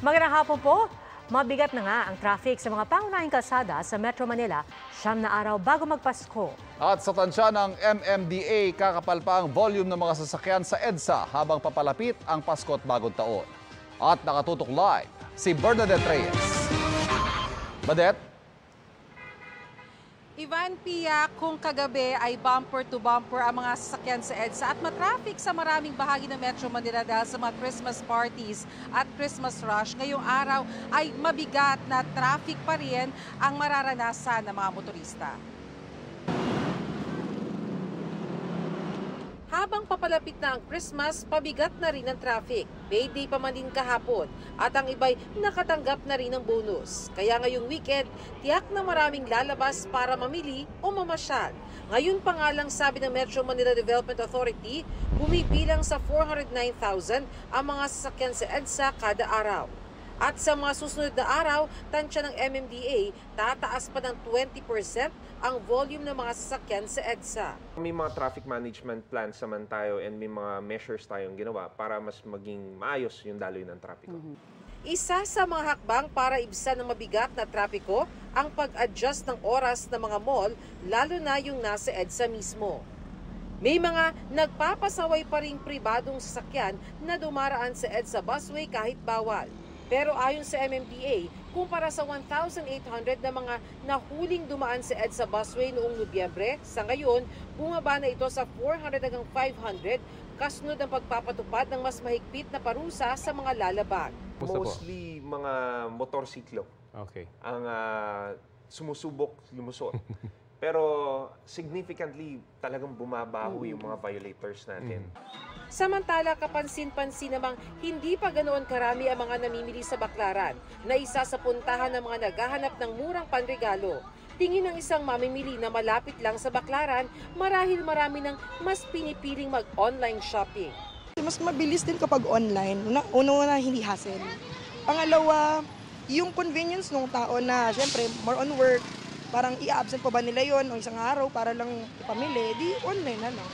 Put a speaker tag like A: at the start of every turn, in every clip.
A: Magandang hapon po. Mabigat na nga ang traffic sa mga pangunahing kalsada sa Metro Manila, 9 na araw bago magpasko.
B: At sa tansya ng MMDA, kakapal pa ang volume ng mga sasakyan sa EDSA habang papalapit ang Pasko at Bagong Taon. At nakatutok live si Bernadette Reyes. Badet?
C: Ivan Pia, kung kagabi ay bumper to bumper ang mga sasakyan sa EDSA at matraffic sa maraming bahagi ng Metro Manila dahil sa mga Christmas parties at Christmas rush, ngayong araw ay mabigat na traffic pa rin ang mararanasan ng mga motorista. Habang papalapit na ang Christmas, pabigat na rin ang traffic. Payday pa man din kahapon at ang iba'y nakatanggap na rin ng bonus. Kaya ngayong weekend, tiyak na maraming lalabas para mamili o mamasyal. Ngayon pa nga lang sabi ng Metro Manila Development Authority, bumibilang sa 409,000 ang mga sasakyan sa EDSA kada araw. At sa mga susunod na araw, tansya ng MMDA, tataas pa ng 20% ang volume ng mga sasakyan sa EDSA.
D: May mga traffic management plans naman tayo and may mga measures tayong ginawa para mas maging maayos yung daloy ng trapiko.
C: Isa sa mga hakbang para ibsan ng mabigat na trapiko ang pag-adjust ng oras ng mga mall, lalo na yung nasa EDSA mismo. May mga nagpapasaway pa ring pribadong sasakyan na dumaraan sa EDSA busway kahit bawal. Pero ayon sa MMDA, kumpara sa 1,800 na mga nahuling dumaan sa EDSA busway noong Nobyembre, sa ngayon, bumaba na ito sa 400 hanggang 500, kasunod ang pagpapatupad ng mas mahigpit na parusa sa mga lalabag.
D: Mostly mga motorsiklo ang sumusubok lumusot. Pero significantly talagang bumabaho yung mga violators natin.
C: Samantala, kapansin-pansin namang hindi pa ganoon karami ang mga namimili sa Baclaran na isa sa puntahan ng mga naghahanap ng murang panregalo. Tingin ng isang mamimili na malapit lang sa Baclaran, marahil marami ng mas pinipiling mag-online shopping.
E: Mas mabilis din kapag online. Una, hindi hassle. Pangalawa, yung convenience ng tao na syempre more on work, parang i-absent pa ba nila yon o isang araw para lang ipamili, di online na lang.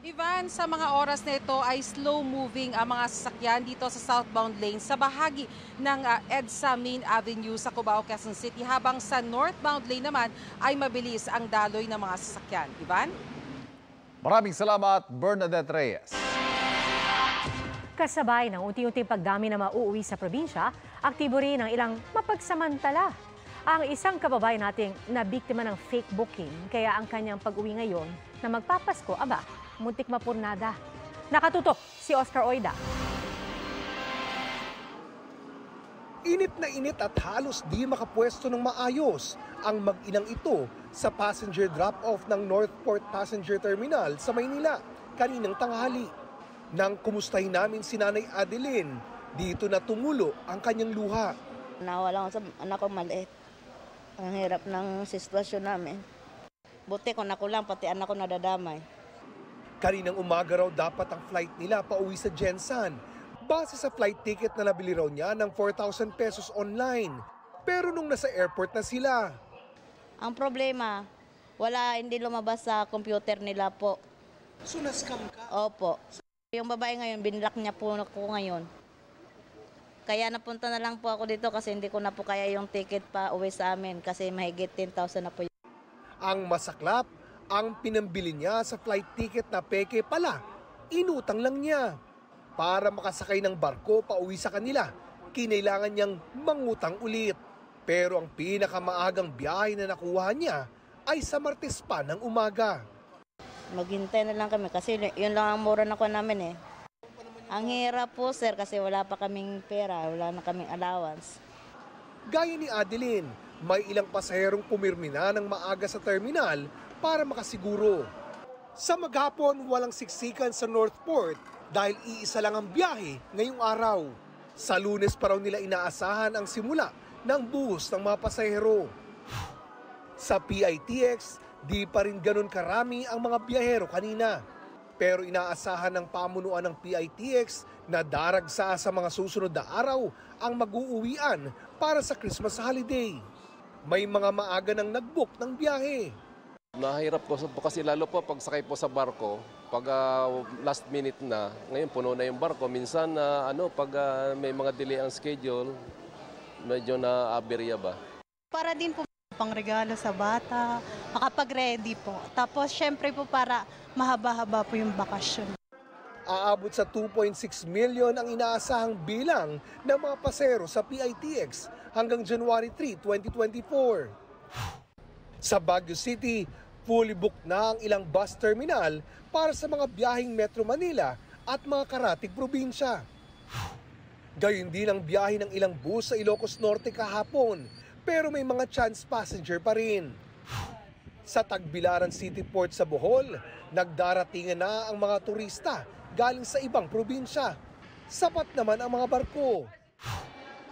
C: Ivan, sa mga oras na ito ay slow-moving ang mga sasakyan dito sa southbound lane sa bahagi ng EDSA Main Avenue sa Cubao, Quezon City, habang sa northbound lane naman ay mabilis ang daloy ng mga sasakyan. Ivan?
B: Maraming salamat, Bernadette Reyes.
A: Kasabay ng unti-unting pagdami na mauuwi sa probinsya, aktibo rin ang ilang mapagsamantala. Ang isang kababayan nating nabiktima ng fake booking, kaya ang kanyang pag-uwi ngayon na magpapasko, muntik mapurnada. Nakatutok si Oscar Oida.
F: Init na init at halos di makapwesto ng maayos ang mag-inang ito sa passenger drop-off ng Northport Passenger Terminal sa Maynila kaninang tanghali. Nang kumustahin namin si Nanay Adeline, dito na tumulo ang kanyang luha.
G: Nawala ko sa anak ko maliit. Ang hirap ng sitwasyon namin. Buti ko nakulang, pati anak ko nadadamay.
F: Kaninang umaga raw dapat ang flight nila pauwi sa Jensan. Base sa flight ticket na nabili raw niya ng 4,000 pesos online. Pero nung nasa airport na sila,
G: Ang problema, hindi lumabas sa computer nila po.
F: so na-scam ka?
G: Opo. Yung babae ngayon, binlock niya po ako ngayon. Kaya napunta na lang po ako dito kasi hindi ko na po kaya yung ticket pa uwi sa amin kasi mahigit 10,000 na po.
F: Ang masaklap, ang pinambili niya sa flight ticket na peke pala, inutang lang niya. Para makasakay ng barko pauwi sa kanila, kinailangan niyang mangutang ulit. Pero ang pinakamaagang biyahe na nakuha niya ay sa Martes pa ng umaga.
G: Maghintay na lang kami kasi yun lang ang mura na ko namin eh. Ang hirap po sir kasi wala pa kaming pera, wala na kaming allowance.
F: Gaya ni Adeline, may ilang pasaherong pumirmi na ng maaga sa terminal para makasiguro. Sa maghapon, walang siksikan sa Northport dahil iisa lang ang biyahe ngayong araw. Sa Lunes pa raw nila inaasahan ang simula ng buhos ng mga pasahero. Sa PITX, di pa rin ganun karami ang mga biyahero kanina. Pero inaasahan ng pamunuan ng PITX na daragsa sa mga susunod na araw ang mag-uuwian para sa Christmas holiday. May mga maaga nang nag-book ng biyahe.
H: Nahirap po kasi lalo po pag sakay po sa barko, pag last minute na, ngayon puno na yung barko. Minsan pag may mga delay ang schedule, medyo na-aberya ba.
I: Para din po pang regalo sa bata, makapag-ready po. Tapos syempre po para mahaba-haba po yung bakasyon.
F: Aabot sa 2.6 million ang inaasahang bilang ng mga pasahero sa PITX hanggang January 3, 2024. Sa Baguio City, fully booked na ang ilang bus terminal para sa mga biyaheng Metro Manila at mga karatig probinsya. Gayun din ang biyahe ng ilang bus sa Ilocos Norte kahapon, pero may mga chance passenger pa rin. Sa Tagbilaran City Port sa Bohol, nagdaratingan na ang mga turista galing sa ibang probinsya. Sapat naman ang mga barko.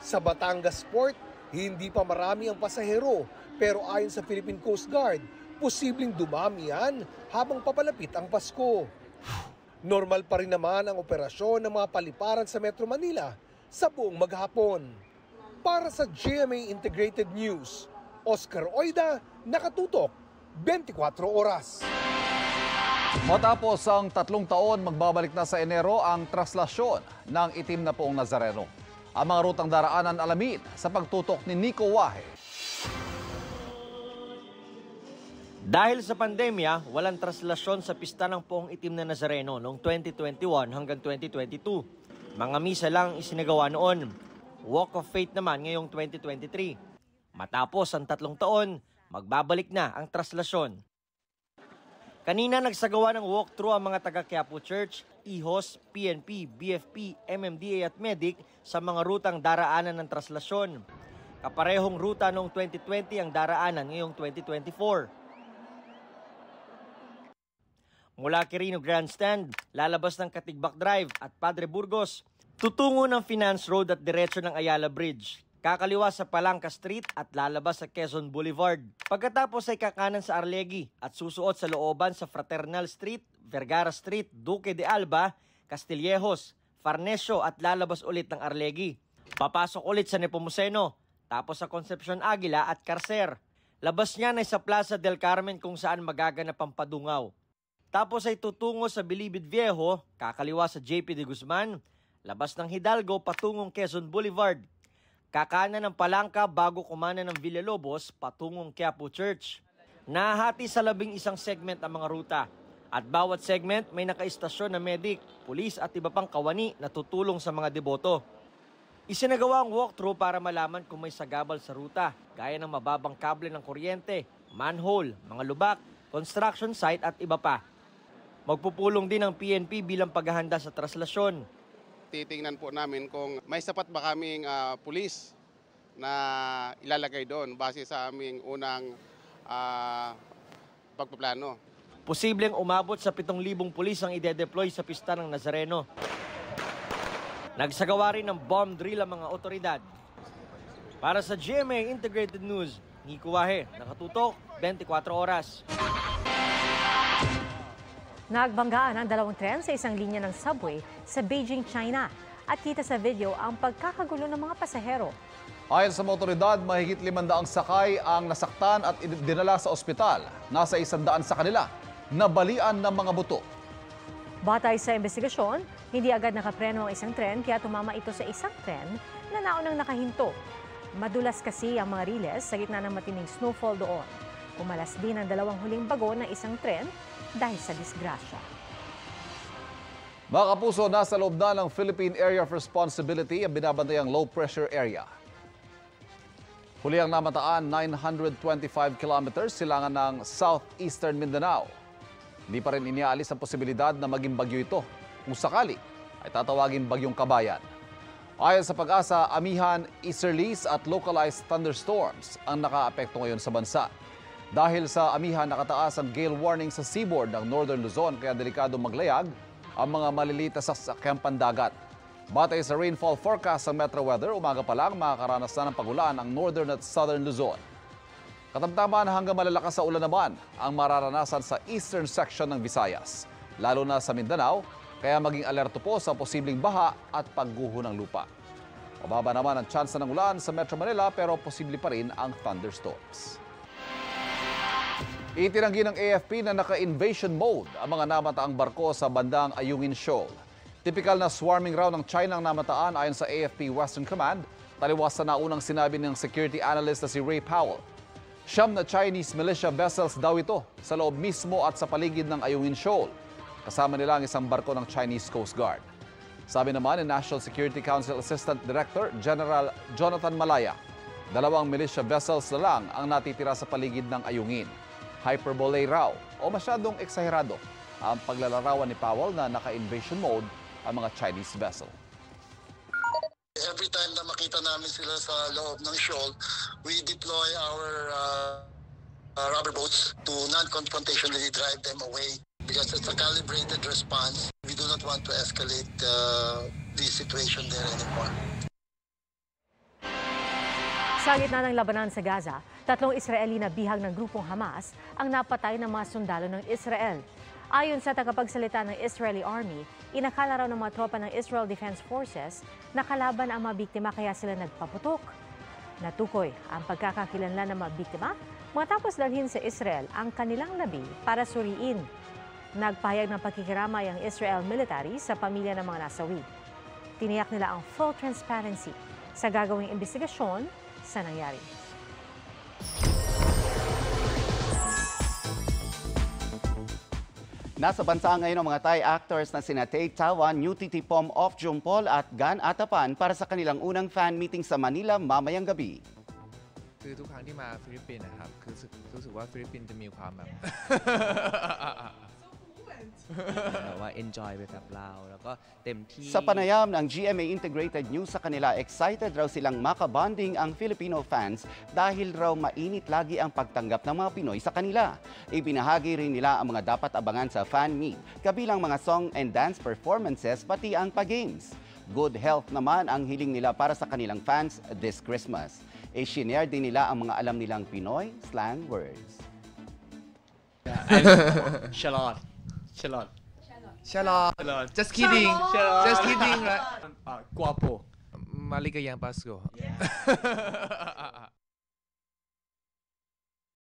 F: Sa Batangas Port, hindi pa marami ang pasahero, pero ayon sa Philippine Coast Guard, posibleng dumami yan habang papalapit ang Pasko. Normal pa rin naman ang operasyon ng mga paliparan sa Metro Manila sa buong maghapon. Para sa GMA Integrated News, Oscar Oida, nakatutok, 24 oras.
B: Matapos ang 3 taon, magbabalik na sa Enero ang traslasyon ng itim na poong Nazareno. Ang mga rutang daraanan alamin sa pagtutok ni Nico Wahe.
J: Dahil sa pandemya, walang traslasyon sa pista ng poong itim na Nazareno noong 2021 hanggang 2022. Mga misa lang isinagawa noon. Walk of Faith naman ngayong 2023. Matapos ang 3 taon, magbabalik na ang traslasyon. Kanina nagsagawa ng walkthrough ang mga taga Quiapo Church, IHOS, PNP, BFP, MMDA at Medic sa mga rutang daraanan ng traslasyon. Kaparehong ruta noong 2020 ang daraanan ngayong 2024. Mula Quirino Grandstand, lalabas ng Katigbak Drive at Padre Burgos, tutungo ng Finance Road at diretso ng Ayala Bridge. Kakaliwa sa Palangka Street at lalabas sa Quezon Boulevard. Pagkatapos ay kakanan sa Arlegui at susuot sa looban sa Fraternal Street, Vergara Street, Duque de Alba, Castillejos, Farnesio at lalabas ulit ng Arlegui. Papasok ulit sa Nepomuceno, tapos sa Concepcion Aguila at Carcer. Labas niyan ay sa Plaza del Carmen kung saan magaganap ang padungaw. Tapos ay tutungo sa Bilibid Viejo, kakaliwa sa JP de Guzman, labas ng Hidalgo patungong Quezon Boulevard. Kakanan ng Palangka bago kumana ng Villalobos patungong Quiapo Church. Nahati sa 11 segment ang mga ruta. At bawat segment may nakaistasyon na medic, pulis at iba pang kawani na tutulong sa mga deboto. Isinagawa ang walkthrough para malaman kung may sagabal sa ruta, gaya ng mababang kable ng kuryente, manhole, mga lubak, construction site at iba pa. Magpupulong din ang PNP bilang paghahanda sa traslasyon.
K: Titingnan po namin kung may sapat ba kaming pulis na ilalagay doon base sa aming unang pagpaplano.
J: Posibleng umabot sa 7,000 pulis ang ide-deploy sa pista ng Nazareno. Nagsagawa rin ng bomb drill ang mga otoridad. Para sa GMA Integrated News, Nico Wahe, nakatutok, 24 oras.
A: Nagbanggaan ang 2 tren sa isang linya ng subway sa Beijing, China. At kita sa video ang pagkakagulo ng mga pasahero.
B: Ayon sa mga otoridad, mahigit 500 sakay ang nasaktan at dinala sa ospital. Nasa 100 sa kanila, nabalian ng mga buto.
A: Batay sa investigasyon, hindi agad nakapreno ang isang tren kaya tumama ito sa isang tren na naunang nakahinto. Madulas kasi ang mga riles sa gitna ng matinding snowfall doon. Umalas din ang 2 huling bagon ng isang tren dahil sa disgrasya.
B: Mga kapuso, nasa loob na ng Philippine Area of Responsibility ang binabantayang low pressure area. Huli ang namataan 925 kilometers silangan ng southeastern Mindanao. Hindi pa rin iniaalis ang posibilidad na maging bagyo ito. Kung sakali, ay tatawagin bagyong Kabayan. Ayon sa Pag-asa, amihan, easterlies at localized thunderstorms ang nakaapekto ngayon sa bansa. Dahil sa amihan, nakataas ang gale warning sa seaboard ng Northern Luzon kaya delikado maglayag ang mga maliliit na sasakyang pandagat. Batay sa rainfall forecast ng Metro Weather, umaga pa lang makakaranas na ng pagulan ang Northern at Southern Luzon. Katamtaman hanggang malalakas sa ulan naman ang mararanasan sa eastern section ng Visayas, lalo na sa Mindanao, kaya maging alerto po sa posibleng baha at pagguho ng lupa. Mababa naman ang tsansa ng ulan sa Metro Manila pero posible pa rin ang thunderstorms. Itinanggi ng AFP na naka-invasion mode ang mga namataang barko sa bandang Ayungin Shoal. Tipikal na swarming raw ng China ang namataan ayon sa AFP Western Command, taliwas sa naunang sinabi ng security analyst na si Ray Powell. 9 na Chinese militia vessels daw ito sa loob mismo at sa paligid ng Ayungin Shoal. Kasama nila ang isang barko ng Chinese Coast Guard. Sabi naman ni National Security Council Assistant Director General Jonathan Malaya, 2 militia vessels na lang ang natitira sa paligid ng Ayungin. Hyperbole raw o masyadong eksaherado ang paglalarawan ni Powell na naka-invasion mode ang mga Chinese vessel.
L: Every time na makita namin sila sa loob ng shoal, we deploy our rubber boats to non-confrontationally drive them away because it's a calibrated response. We do not want to escalate the situation there anymore.
A: Sa gitna ng labanan sa Gaza, 3 Israeli na bihag ng grupong Hamas ang napatay ng mga sundalo ng Israel. Ayon sa tagapagsalita ng Israeli Army, inakala raw ng mga tropa ng Israel Defense Forces na kalaban ang mga biktima kaya sila nagpaputok. Natukoy ang pagkakakilanlan ng mga biktima matapos dalhin sa Israel ang kanilang labi para suriin. Nagpahayag ng pakikiramay ang Israel military sa pamilya ng mga nasawi. Tiniyak nila ang full transparency sa gagawing investigasyon sa nangyari.
M: Nasa bansa ngayon ang mga Thai actors na sina Tay Tawan, New Titipom of Jumpol at Gan Atapan para sa kanilang unang fan meeting sa Manila mamayang gabi.
N: คือทุกครั้งที่มาฟิลิปปินส์นะครับคือรู้สึกว่าฟิลิปปินส์จะมีความแบบ ว่า enjoy ไปกับเราแล้วก็เต็มที่
M: Sa panayam ng GMA Integrated News sa kanila, excited raw silang makabonding ang Filipino fans dahil raw mainit lagi ang pagtanggap ng mga Pinoy sa kanila. Ibinahagi rin nila ang mga dapat abangan sa fan meet, kabilang mga song and dance performances pati ang pa-games. Good health naman ang hiling nila para sa kanilang fans this Christmas. I-share din nila ang mga alam nilang Pinoy slang words.
N: Shalot. Shalot. Shalot. Just kidding. Shalot. Just kidding. Right? Guapo. Maligayang Pasko. Yeah.